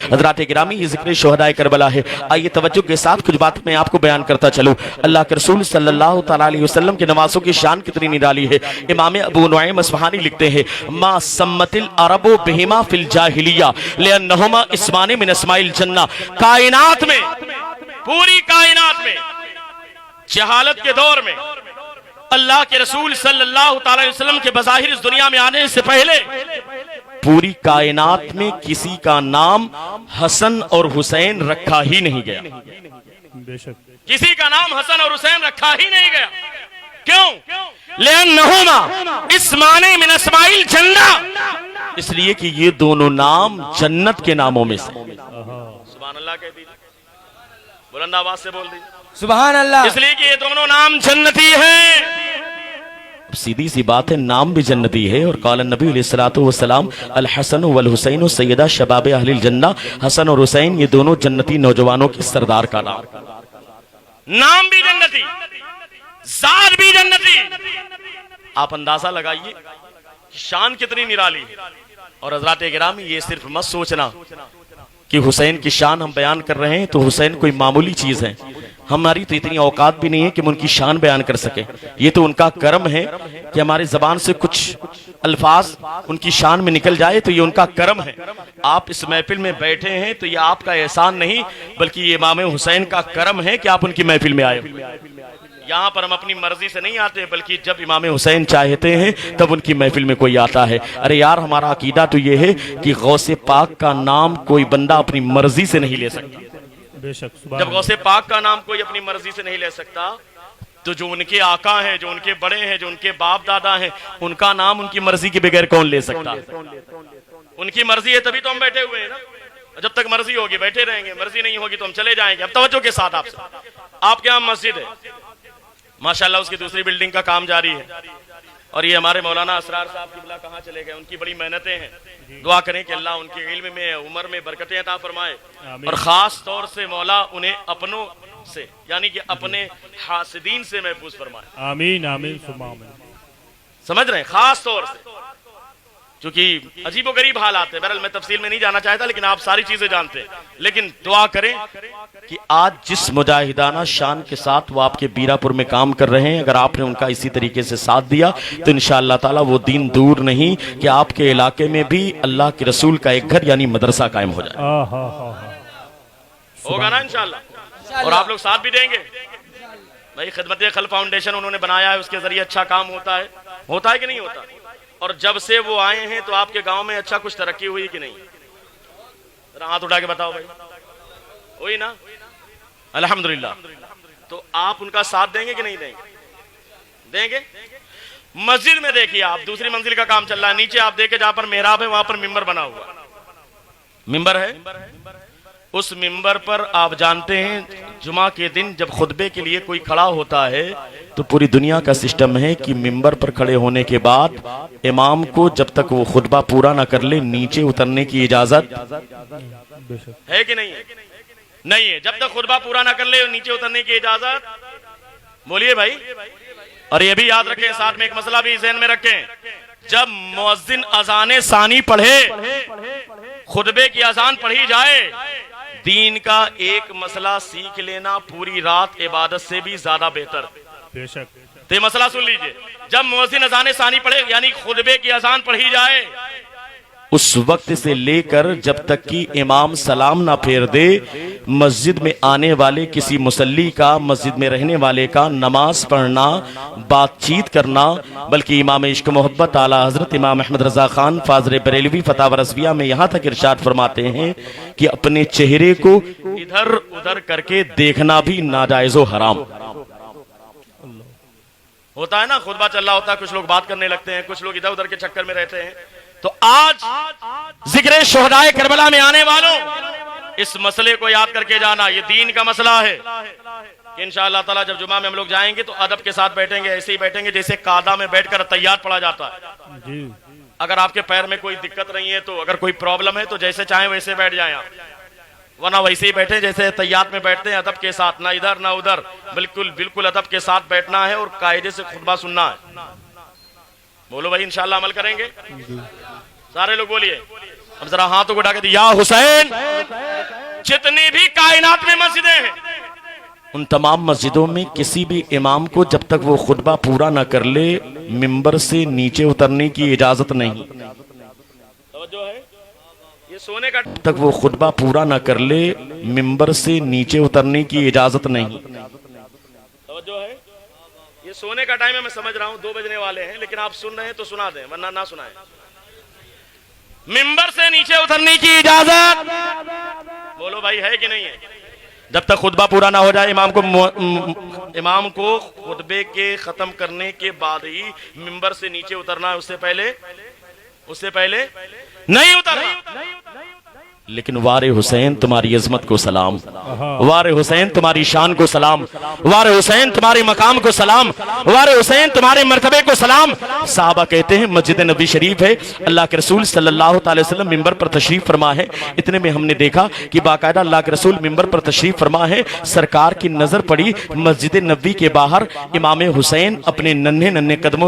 हज़रात गिरामी, ये ज़िक्र शुहदाए करबला है। आइए तवज्जो के साथ कुछ बात मैं आपको बयान करता चलूँ। अल्लाह के रसूल सल्लल्लाहु तआला अलैहि वसल्लम के नवासों की शान कितनी निराली है। इमाम अबू नुअयम अस्फ़हानी लिखते हैं, मा सम्मतिल अरबु बिहिमा फिल जाहिलिया लिअन्नहुमा इस्माने मिन अस्माइल जन्नह। कायनात में, पूरी कायनात में, जहालत के दौर में अल्लाह के रसूल सल्लल्लाहु अलैहि वसल्लम के बज़ाहिर इस दुनिया में आने से पहले पूरी कायनात में किसी का नाम हसन और हुसैन रखा ही नहीं गया। बेशक किसी का नाम हसन और हुसैन रखा ही नहीं गया। क्यों? लिअन्नहुमा इस्माने मिन अस्माइल जन्नह, इसलिए कि ये दोनों नाम जन्नत के नामों में से। सुभान अल्लाह कह दीजिए, बुलंद आवाज से बोल दीजिए सुभान अल्लाह। इसलिए कि ये दोनों नाम जन्नती हैं। सीधी सी बात है, नाम भी जन्नती है। और काला नबी अलैहिस्सलातु वस्सलाम अल हसन वल हुसैन सैयदा शबाब अहलिल जन्नह, हसन और हुसैन ये दोनों जन्नती नौजवानों के सरदार का नाम भी जन्नती, जात भी जन्नती। आप अंदाजा लगाइए शान कितनी निराली है। और हज़रात गिरामी, ये सिर्फ मत सोचना कि हुसैन की शान हम बयान कर रहे हैं तो हुसैन कोई मामूली चीज है। हमारी तो इतनी औकात भी नहीं है कि हम उनकी शान बयान कर सके। ये तो उनका करम है कि हमारी जबान से कुछ अल्फाज उनकी शान में निकल जाए, तो ये उनका करम है। आप इस महफिल में बैठे हैं तो ये आपका एहसान नहीं, बल्कि ये इमाम हुसैन का करम है कि आप उनकी महफिल में आए। यहाँ पर हम अपनी मर्जी से नहीं आते, बल्कि जब इमाम हुसैन चाहते हैं तब उनकी महफिल में कोई आता है। अरे यार, हमारा अकीदा तो ये है कि गौसे पाक का नाम कोई बंदा अपनी मर्जी से नहीं ले सकता। बेशक जब गौसे पाक का नाम कोई अपनी मर्जी से नहीं ले सकता, तो जो उनके आका हैं, जो उनके बड़े हैं, जो उनके बाप दादा हैं, उनका नाम उनकी मर्जी के बगैर कौन ले सकता? उनकी मर्जी है तभी तो हम बैठे हुए हैं ना। जब तक मर्जी होगी बैठे रहेंगे, मर्जी नहीं होगी तो हम चले जाएंगे। अब तवज्जो के साथ आपके यहाँ मस्जिद है माशाल्लाह, उसकी दूसरी बिल्डिंग का काम जारी है। और ये हमारे मौलाना असरार साहब किबला कहाँ चले गए, उनकी बड़ी मेहनतें हैं। दुआ करें कि अल्लाह उनके इल्म में, उम्र में बरकतें अता फरमाए, और खास तौर से मौला उन्हें अपनों से, यानी कि अपने हासिदीन से महफूज फरमाए। आमीन आमीन सुम्मा आमीन। समझ रहे हैं? खास तौर से, क्योंकि अजीबो गरीब हालात है। बहरहाल मैं तफसील में नहीं जाना चाहता, लेकिन आप सारी चीजें जानते हैं। लेकिन दुआ करें कि आज जिस मुजाहिदाना शान के साथ वो आपके बीरापुर में काम कर रहे हैं, अगर आपने उनका इसी तरीके से साथ दिया तो इंशाअल्लाह ताला वो दिन दूर नहीं कि आपके इलाके में भी अल्लाह के रसूल का एक घर यानी मदरसा कायम हो जाए। होगा ना इंशाअल्लाह। और आप लोग साथ भी देंगे भाई। खिदमत खल फाउंडेशन उन्होंने बनाया है, उसके जरिए अच्छा काम होता है कि नहीं होता? और जब से वो आए हैं तो आपके गांव में अच्छा कुछ तरक्की हुई कि नहीं? हाथ उठा के बताओ भाई। हुई ना? अल्हम्दुलिल्लाह। तो आप उनका साथ देंगे कि नहीं देंगे? देंगे। मस्जिद में देखिए आप, दूसरी मंजिल का काम चल रहा है, नीचे आप देखे जहां पर मेहराब है वहां पर मिंबर बना हुआ, मिंबर है। उस मिंबर पर आप जानते हैं जुमा के दिन जब खुतबे के लिए कोई खड़ा होता है तो पूरी दुनिया का सिस्टम है कि मिंबर पर खड़े होने के बाद इमाम को जब तक वो खुतबा पूरा ना कर ले नीचे उतरने की इजाजत है कि नहीं है? नहीं है। जब तक खुतबा पूरा ना कर ले नीचे उतरने की इजाजत, बोलिए भाई। और ये भी याद रखें, साथ में एक मसला भी ज़हन में रखें, जब मुअज्जिन अज़ाने सानी पढ़े, खुतबे की अजान पढ़ी जाए, दीन का एक मसला सीख लेना पूरी रात इबादत से भी ज्यादा बेहतर। बेशक। तो ये मसला सुन लीजिए, जब मुअज्जिन अज़ान सानी पढ़े यानी खुतबे की अजान पढ़ी जाए, उस वक्त से लेकर जब तक कि इमाम सलाम ना फेर दे, मस्जिद में आने वाले किसी मुसल्ली का, मस्जिद में रहने वाले का नमाज पढ़ना, बातचीत करना, बल्कि इमाम इश्क मोहब्बत आला हजरत इमाम अहमद रजा खान फाजर बरेलवी फतावा रज़विया में यहाँ तक इरशाद फरमाते हैं कि अपने चेहरे को इधर उधर करके देखना भी नाजायज़ो हराम होता है ना। खुतबा चल रहा होता है, कुछ लोग बात करने लगते हैं, कुछ लोग इधर उधर के चक्कर में रहते हैं। तो आज जिक्र शुहदाए करबला में आने वालों, इस मसले को याद करके जाना, ये दीन का मसला है। इंशाअल्लाह ताला जब जुमा में हम लोग जाएंगे तो अदब के साथ बैठेंगे, ऐसे ही बैठेंगे जैसे कादा में बैठकर तैयार पढ़ा जाता है जी। अगर आपके पैर में कोई दिक्कत नहीं है, तो अगर कोई प्रॉब्लम है तो जैसे चाहे वैसे बैठ जाए आप, वरना वैसे ही बैठे जैसे तैयार में बैठते हैं, अदब के साथ, ना इधर ना उधर, बिल्कुल बिल्कुल अदब के साथ बैठना है और कायदे से खुतबा सुनना है। बोलो भाई, इंशाअल्लाह अमल करेंगे सारे लोग, बोलिए अब जरा हाथों को उठा के या हुसैन, जितनी भी कायनात में मस्जिदें हैं उन तमाम मस्जिदों में किसी भी इमाम को जब तक वो खुतबा पूरा ना कर ले मिंबर से नीचे उतरने की इजाजत नहीं। तवज्जो है, ये सोने का तक वो खुतबा पूरा ना कर ले मिंबर से नीचे उतरने की इजाजत नहीं। तवज्जो है, ये सोने का टाइम है, मैं समझ रहा हूं 2 बजने वाले हैं, लेकिन आप सुन रहे हैं तो सुना दें वरना ना सुनाएं। मिंबर से नीचे उतरने की इजाजत, बोलो भाई है कि नहीं है? जब तक खुतबा पूरा ना हो जाए इमाम को खुतबे के खत्म करने के बाद ही मिंबर से नीचे उतरना है, उससे पहले नहीं उतरना। लेकिन वारे हुसैन तुम्हारी अजमत को सलाम, वारे हुसैन तुम्हारी शान को सलाम, वारे हुसैन तुम्हारे मकाम को सलाम, वारे हुसैन तुम्हारे मर्तबे को सलाम। साहबा कहते हैं मस्जिद नबी शरीफ है, अल्लाह के रसूल सल्लल्लाहु अलैहि वसल्लम मिंबर पर तशरीफ फरमा है। इतने में हमने देखा कि बाकायदा अल्लाह के रसूल मिंबर पर तशरीफ फरमा है। सरकार की नजर पड़ी मस्जिद नबी के बाहर इमाम हुसैन अपने नन्हे नन्हे कदमों